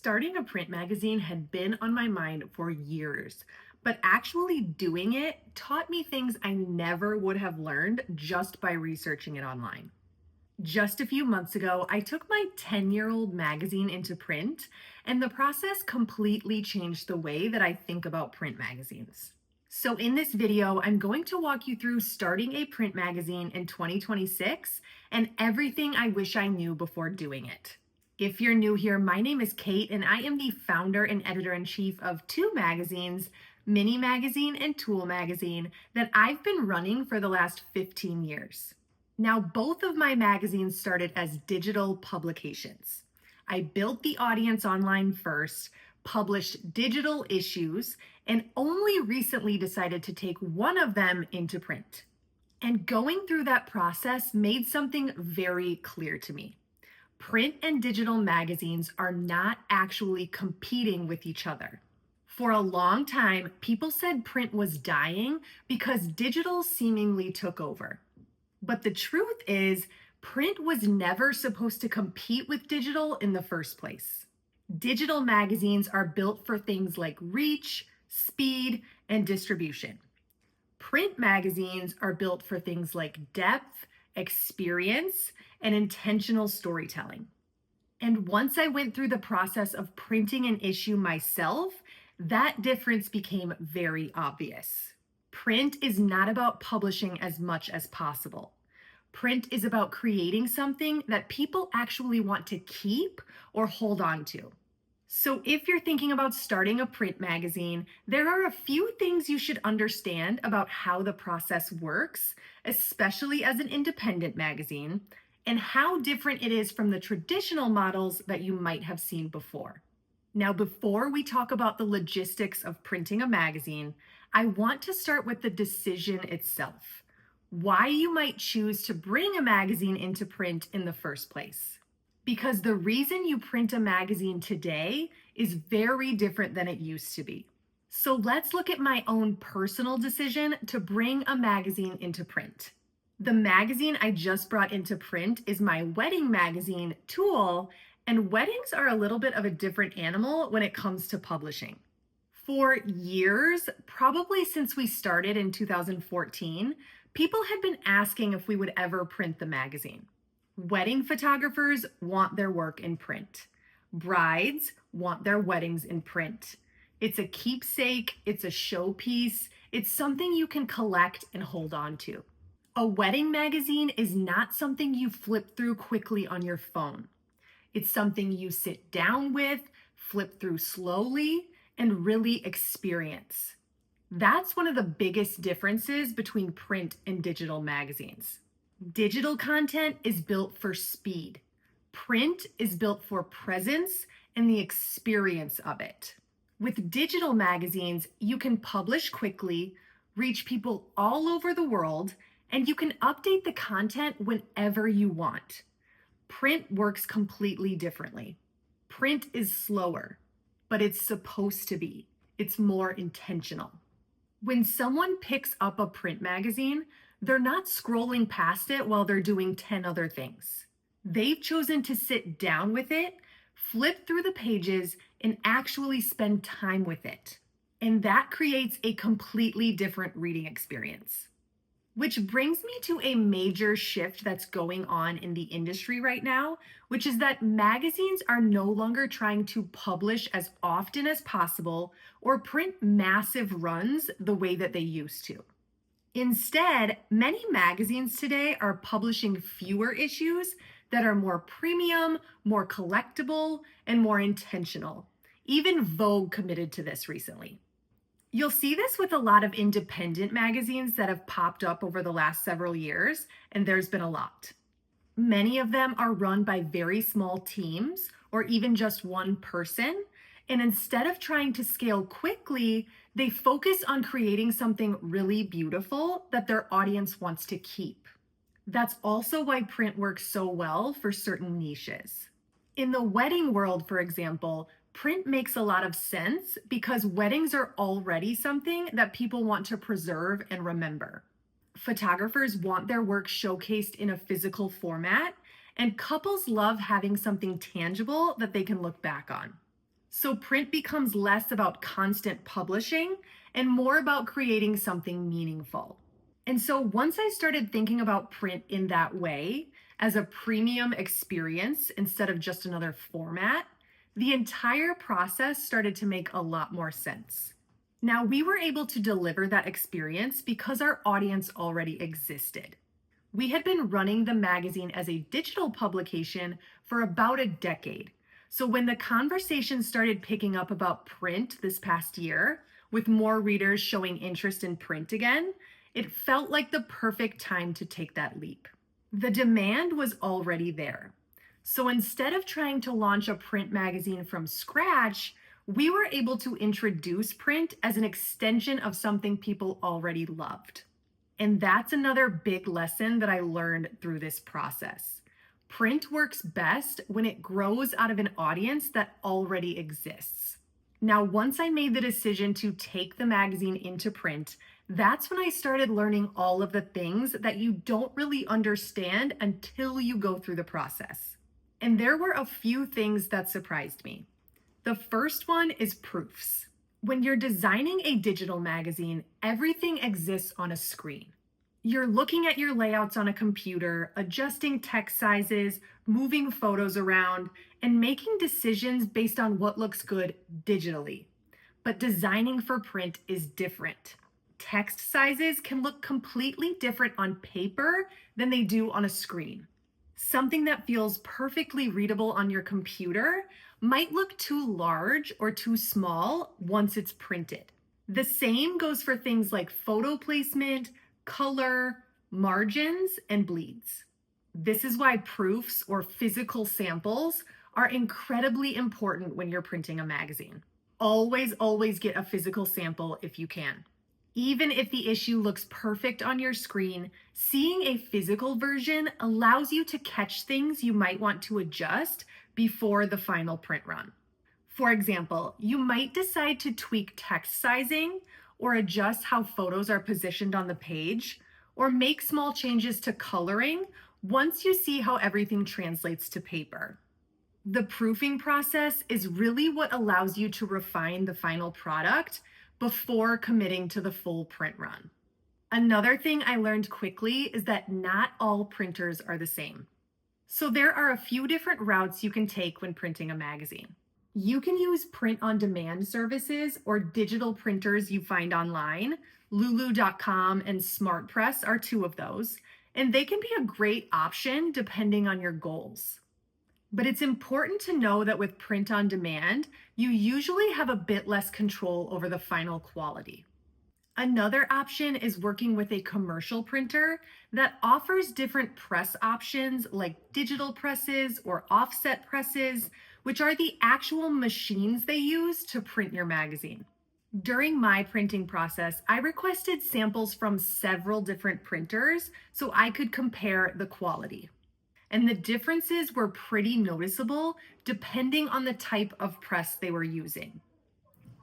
Starting a print magazine had been on my mind for years, but actually doing it taught me things I never would have learned just by researching it online. Just a few months ago, I took my 10-year-old magazine into print, and the process completely changed the way that I think about print magazines. So in this video, I'm going to walk you through starting a print magazine in 2026 and everything I wish I knew before doing it. If you're new here, my name is Kate, and I am the founder and editor-in-chief of two magazines, Mini Magazine and Tulle Magazine, that I've been running for the last 15 years. Now, both of my magazines started as digital publications. I built the audience online first, published digital issues, and only recently decided to take one of them into print. And going through that process made something very clear to me. Print and digital magazines are not actually competing with each other. For a long time, people said print was dying because digital seemingly took over. But the truth is, print was never supposed to compete with digital in the first place. Digital magazines are built for things like reach, speed, and distribution. Print magazines are built for things like depth, experience, and intentional storytelling. And once I went through the process of printing an issue myself, that difference became very obvious. Print is not about publishing as much as possible. Print is about creating something that people actually want to keep or hold on to. So if you're thinking about starting a print magazine, there are a few things you should understand about how the process works, especially as an independent magazine, and how different it is from the traditional models that you might have seen before. Now, before we talk about the logistics of printing a magazine, I want to start with the decision itself. Why you might choose to bring a magazine into print in the first place. Because the reason you print a magazine today is very different than it used to be. So let's look at my own personal decision to bring a magazine into print. The magazine I just brought into print is my wedding magazine, Tulle, and weddings are a little bit of a different animal when it comes to publishing. For years, probably since we started in 2014, people had been asking if we would ever print the magazine. Wedding photographers want their work in print. Brides want their weddings in print. It's a keepsake, it's a showpiece, it's something you can collect and hold on to. A wedding magazine is not something you flip through quickly on your phone. It's something you sit down with, flip through slowly, and really experience. That's one of the biggest differences between print and digital magazines. Digital content is built for speed. Print is built for presence and the experience of it. With digital magazines, you can publish quickly, reach people all over the world, and you can update the content whenever you want. Print works completely differently. Print is slower, but it's supposed to be. It's more intentional. When someone picks up a print magazine, they're not scrolling past it while they're doing 10 other things. They've chosen to sit down with it, flip through the pages, and actually spend time with it. And that creates a completely different reading experience. Which brings me to a major shift that's going on in the industry right now, which is that magazines are no longer trying to publish as often as possible or print massive runs the way that they used to. Instead, many magazines today are publishing fewer issues that are more premium, more collectible, and more intentional. Even Vogue committed to this recently. You'll see this with a lot of independent magazines that have popped up over the last several years, and there's been a lot. Many of them are run by very small teams or even just one person, and instead of trying to scale quickly, they focus on creating something really beautiful that their audience wants to keep. That's also why print works so well for certain niches. In the wedding world, for example, print makes a lot of sense because weddings are already something that people want to preserve and remember. Photographers want their work showcased in a physical format, and couples love having something tangible that they can look back on. So print becomes less about constant publishing and more about creating something meaningful. And so once I started thinking about print in that way, as a premium experience instead of just another format, the entire process started to make a lot more sense. Now, we were able to deliver that experience because our audience already existed. We had been running the magazine as a digital publication for about a decade. So when the conversation started picking up about print this past year, with more readers showing interest in print again, it felt like the perfect time to take that leap. The demand was already there. So instead of trying to launch a print magazine from scratch, we were able to introduce print as an extension of something people already loved. And that's another big lesson that I learned through this process. Print works best when it grows out of an audience that already exists. Now, once I made the decision to take the magazine into print, that's when I started learning all of the things that you don't really understand until you go through the process. And there were a few things that surprised me. The first one is proofs. When you're designing a digital magazine, everything exists on a screen. You're looking at your layouts on a computer, adjusting text sizes, moving photos around, and making decisions based on what looks good digitally. But designing for print is different. Text sizes can look completely different on paper than they do on a screen. Something that feels perfectly readable on your computer might look too large or too small once it's printed. The same goes for things like photo placement, color, margins, and bleeds. This is why proofs or physical samples are incredibly important when you're printing a magazine. Always get a physical sample if you can. Even if the issue looks perfect on your screen, seeing a physical version allows you to catch things you might want to adjust before the final print run. For example, you might decide to tweak text sizing or adjust how photos are positioned on the page, or make small changes to coloring once you see how everything translates to paper. The proofing process is really what allows you to refine the final product before committing to the full print run. Another thing I learned quickly is that not all printers are the same. So there are a few different routes you can take when printing a magazine. You can use print-on-demand services or digital printers you find online. Lulu.com and SmartPress are two of those, and they can be a great option depending on your goals. But it's important to know that with print on demand, you usually have a bit less control over the final quality. Another option is working with a commercial printer that offers different press options like digital presses or offset presses, which are the actual machines they use to print your magazine. During my printing process, I requested samples from several different printers so I could compare the quality. And the differences were pretty noticeable depending on the type of press they were using.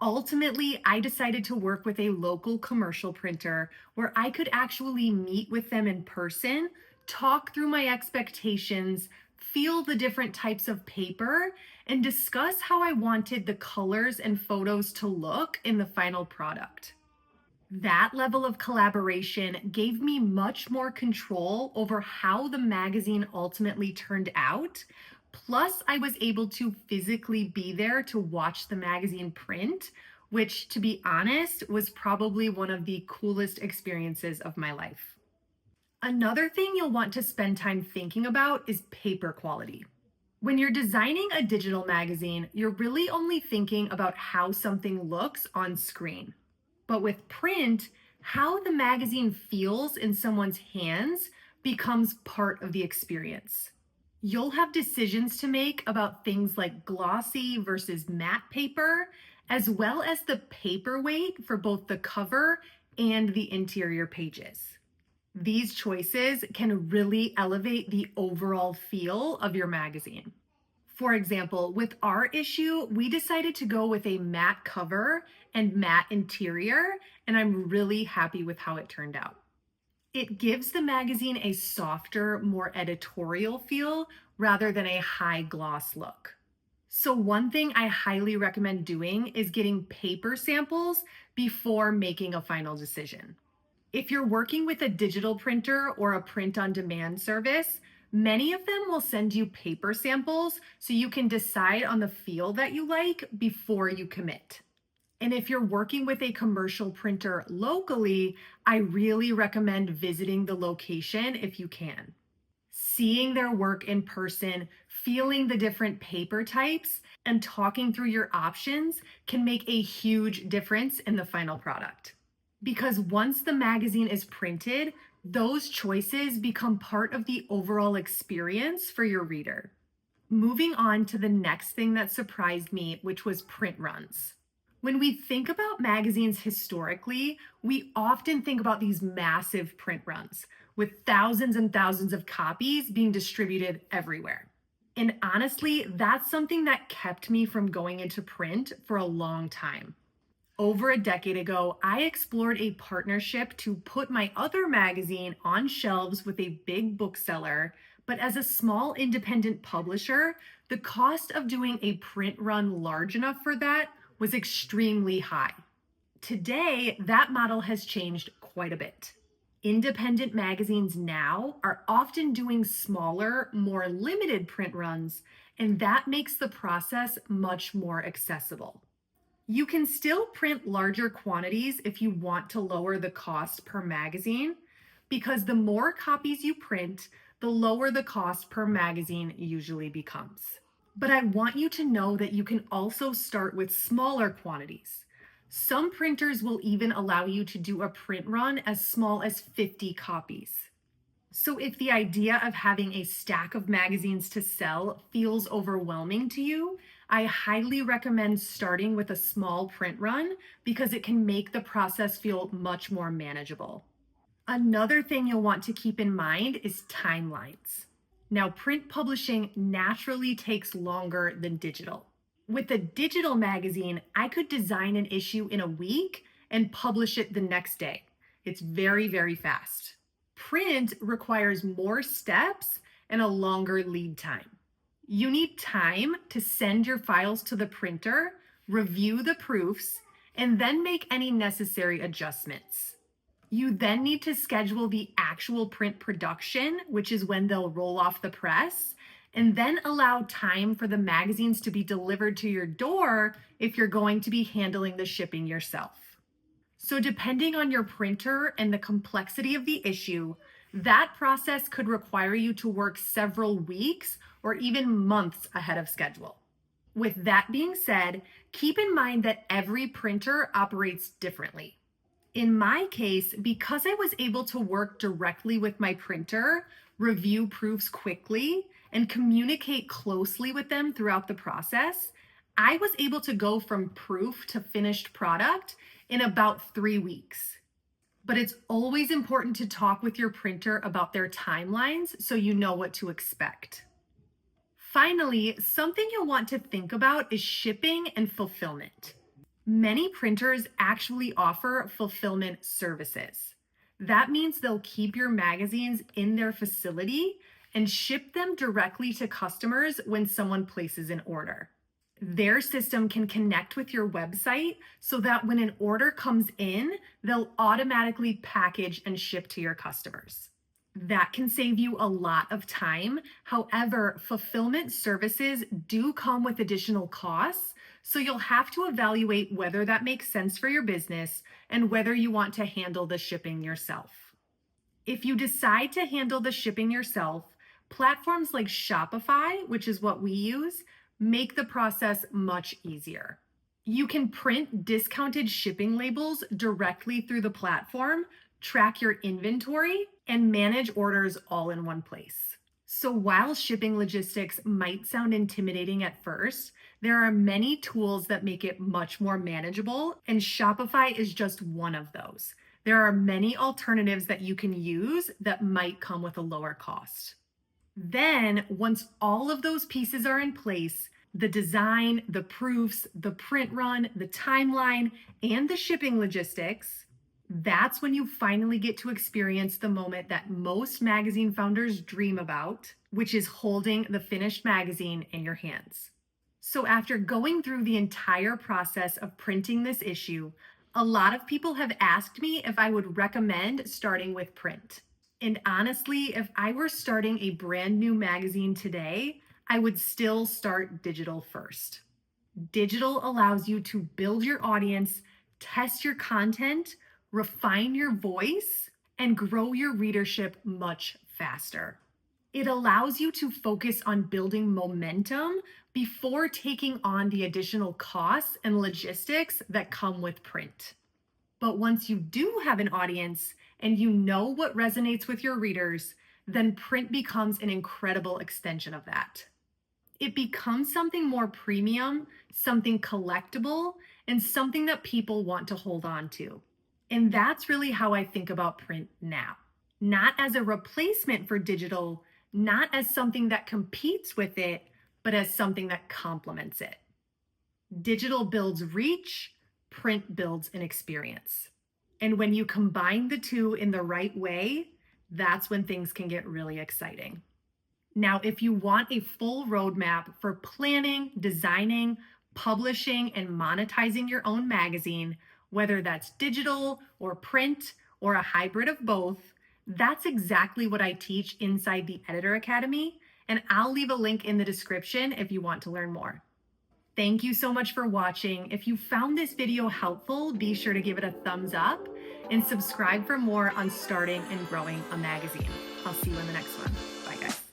Ultimately, I decided to work with a local commercial printer where I could actually meet with them in person, talk through my expectations, feel the different types of paper, and discuss how I wanted the colors and photos to look in the final product. That level of collaboration gave me much more control over how the magazine ultimately turned out. Plus, I was able to physically be there to watch the magazine print, which, to be honest, was probably one of the coolest experiences of my life. Another thing you'll want to spend time thinking about is paper quality. When you're designing a digital magazine, you're really only thinking about how something looks on screen. But with print, how the magazine feels in someone's hands becomes part of the experience. You'll have decisions to make about things like glossy versus matte paper, as well as the paper weight for both the cover and the interior pages. These choices can really elevate the overall feel of your magazine. For example, with our issue, we decided to go with a matte cover and matte interior, and I'm really happy with how it turned out. It gives the magazine a softer, more editorial feel rather than a high gloss look. So, one thing I highly recommend doing is getting paper samples before making a final decision. If you're working with a digital printer or a print on demand service, many of them will send you paper samples so you can decide on the feel that you like before you commit. And if you're working with a commercial printer locally, I really recommend visiting the location if you can. Seeing their work in person, feeling the different paper types, and talking through your options can make a huge difference in the final product. Because once the magazine is printed, those choices become part of the overall experience for your reader. Moving on to the next thing that surprised me, which was print runs. When we think about magazines historically, we often think about these massive print runs with thousands and thousands of copies being distributed everywhere. And honestly, that's something that kept me from going into print for a long time. Over a decade ago, I explored a partnership to put my other magazine on shelves with a big bookseller. But as a small independent publisher, the cost of doing a print run large enough for that was extremely high. Today, that model has changed quite a bit. Independent magazines now are often doing smaller, more limited print runs, and that makes the process much more accessible. You can still print larger quantities if you want to lower the cost per magazine, because the more copies you print, the lower the cost per magazine usually becomes. But I want you to know that you can also start with smaller quantities. Some printers will even allow you to do a print run as small as 50 copies. So if the idea of having a stack of magazines to sell feels overwhelming to you, I highly recommend starting with a small print run because it can make the process feel much more manageable. Another thing you'll want to keep in mind is timelines. Now, print publishing naturally takes longer than digital. With a digital magazine, I could design an issue in a week and publish it the next day. It's very, very fast. Print requires more steps and a longer lead time. You need time to send your files to the printer, review the proofs, and then make any necessary adjustments. You then need to schedule the actual print production, which is when they'll roll off the press, and then allow time for the magazines to be delivered to your door if you're going to be handling the shipping yourself. So, depending on your printer and the complexity of the issue, that process could require you to work several weeks or even months ahead of schedule. With that being said, keep in mind that every printer operates differently. In my case, because I was able to work directly with my printer, review proofs quickly, and communicate closely with them throughout the process, I was able to go from proof to finished product in about 3 weeks. But it's always important to talk with your printer about their timelines so you know what to expect. Finally, something you'll want to think about is shipping and fulfillment. Many printers actually offer fulfillment services. That means they'll keep your magazines in their facility and ship them directly to customers when someone places an order. Their system can connect with your website so that when an order comes in, they'll automatically package and ship to your customers. That can save you a lot of time. However, fulfillment services do come with additional costs, so you'll have to evaluate whether that makes sense for your business and whether you want to handle the shipping yourself. If you decide to handle the shipping yourself, platforms like Shopify, which is what we use, make the process much easier. You can print discounted shipping labels directly through the platform, track your inventory, and manage orders all in one place. So while shipping logistics might sound intimidating at first, there are many tools that make it much more manageable, and Shopify is just one of those. There are many alternatives that you can use that might come with a lower cost. Then, once all of those pieces are in place, the design, the proofs, the print run, the timeline, and the shipping logistics, that's when you finally get to experience the moment that most magazine founders dream about, which is holding the finished magazine in your hands. So, after going through the entire process of printing this issue, a lot of people have asked me if I would recommend starting with print. And honestly, if I were starting a brand new magazine today, I would still start digital first. Digital allows you to build your audience, test your content, refine your voice, and grow your readership much faster. It allows you to focus on building momentum before taking on the additional costs and logistics that come with print. But once you do have an audience and you know what resonates with your readers, then print becomes an incredible extension of that. It becomes something more premium, something collectible, and something that people want to hold on to. And that's really how I think about print now. Not as a replacement for digital, not as something that competes with it, but as something that complements it. Digital builds reach, print builds an experience. And when you combine the two in the right way, that's when things can get really exciting. Now, if you want a full roadmap for planning, designing, publishing, and monetizing your own magazine, whether that's digital or print or a hybrid of both, that's exactly what I teach inside the Editor Academy, and I'll leave a link in the description if you want to learn more. Thank you so much for watching. If you found this video helpful, be sure to give it a thumbs up and subscribe for more on starting and growing a magazine. I'll see you in the next one. Bye, guys.